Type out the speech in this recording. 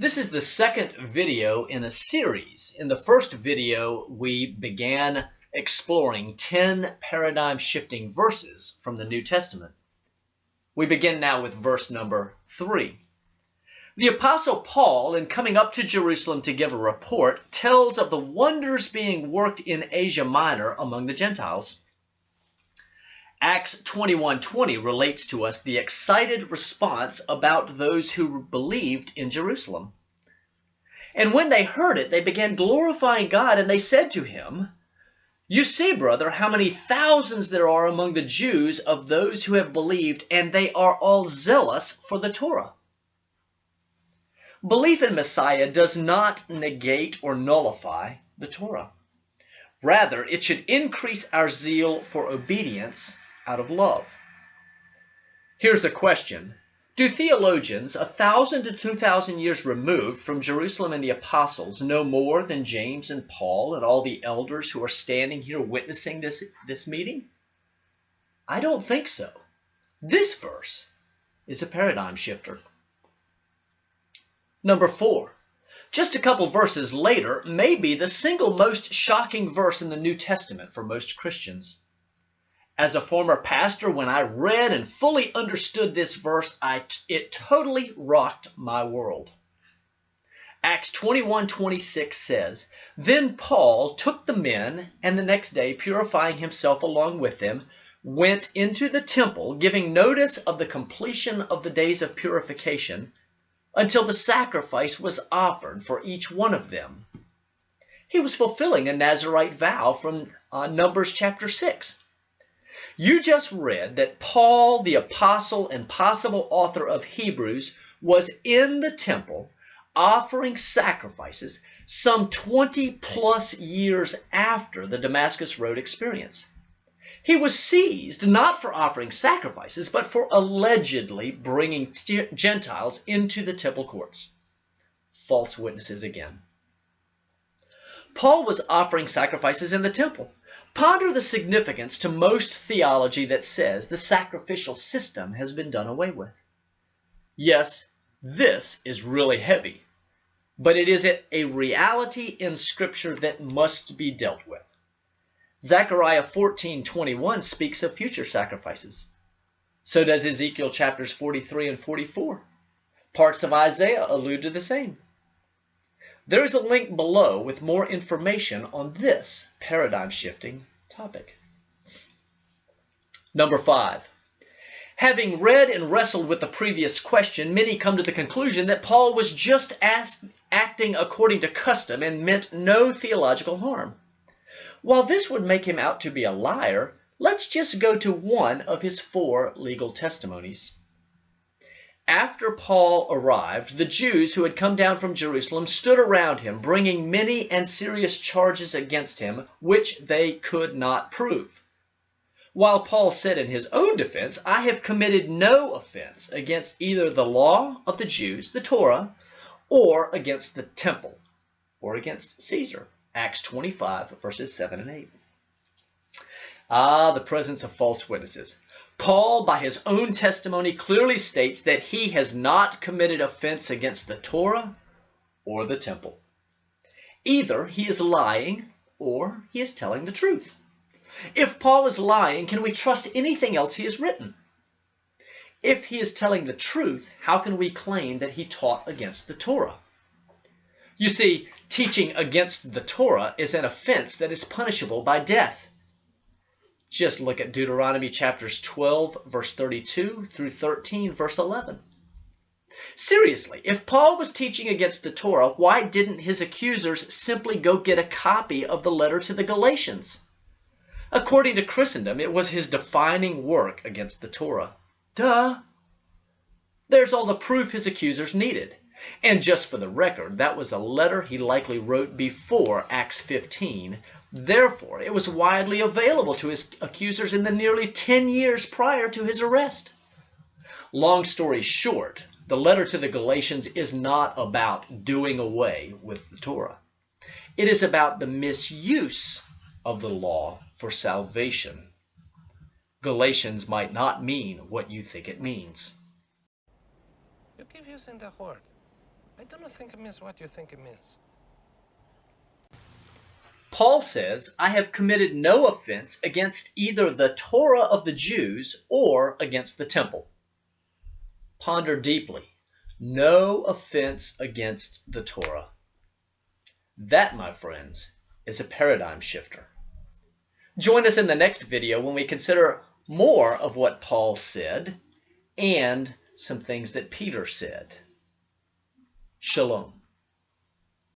This is the second video in a series. In the first video, we began exploring 10 paradigm-shifting verses from the New Testament. We begin now with verse number 3. The Apostle Paul, in coming up to Jerusalem to give a report, tells of the wonders being worked in Asia Minor among the Gentiles. Acts 21:20 relates to us the excited response about those who believed in Jerusalem. And when they heard it, they began glorifying God, and they said to him, "You see, brother, how many thousands there are among the Jews of those who have believed, and they are all zealous for the Torah." Belief in Messiah does not negate or nullify the Torah. Rather, it should increase our zeal for obedience out of love. Here's the question. Do theologians 1,000 to 2,000 years removed from Jerusalem and the apostles know more than James and Paul and all the elders who are standing here witnessing this meeting? I don't think so. This verse is a paradigm shifter. Number 4. Just a couple verses later may be the single most shocking verse in the New Testament for most Christians. As a former pastor, when I read and fully understood this verse, it totally rocked my world. Acts 21:26 says, "Then Paul took the men, and the next day, purifying himself along with them, went into the temple, giving notice of the completion of the days of purification, until the sacrifice was offered for each one of them." He was fulfilling a Nazirite vow from Numbers chapter 6. You just read that Paul, the apostle and possible author of Hebrews, was in the temple offering sacrifices some 20 plus years after the Damascus Road experience. He was seized not for offering sacrifices, but for allegedly bringing Gentiles into the temple courts. False witnesses again. Paul was offering sacrifices in the temple. Ponder the significance to most theology that says the sacrificial system has been done away with. Yes, this is really heavy, but it is a reality in Scripture that must be dealt with. Zechariah 14:21 speaks of future sacrifices. So does Ezekiel chapters 43 and 44. Parts of Isaiah allude to the same. There is a link below with more information on this paradigm-shifting topic. Number 5. Having read and wrestled with the previous question, many come to the conclusion that Paul was just acting according to custom and meant no theological harm. While this would make him out to be a liar, let's just go to one of his 4 legal testimonies. After Paul arrived, the Jews who had come down from Jerusalem stood around him, bringing many and serious charges against him, which they could not prove. While Paul said in his own defense, "I have committed no offense against either the law of the Jews, the Torah, or against the temple, or against Caesar." Acts 25, verses 7 and 8. The presence of false witnesses. Paul, by his own testimony, clearly states that he has not committed offense against the Torah or the temple. Either he is lying or he is telling the truth. If Paul is lying, can we trust anything else he has written? If he is telling the truth, how can we claim that he taught against the Torah? You see, teaching against the Torah is an offense that is punishable by death. Just look at Deuteronomy chapters 12, verse 32 through 13, verse 11. Seriously, if Paul was teaching against the Torah, why didn't his accusers simply go get a copy of the letter to the Galatians? According to Christendom, it was his defining work against the Torah. Duh! There's all the proof his accusers needed. And just for the record, that was a letter he likely wrote before Acts 15. Therefore, it was widely available to his accusers in the nearly 10 years prior to his arrest. Long story short, the letter to the Galatians is not about doing away with the Torah. It is about the misuse of the law for salvation. Galatians might not mean what you think it means. You keep using the word. I do not think it means what you think it means. Paul says, I have committed no offense against either the Torah of the Jews or against the temple. Ponder deeply. No offense against the Torah. That, my friends, is a paradigm shifter. Join us in the next video when we consider more of what Paul said and some things that Peter said. Shalom.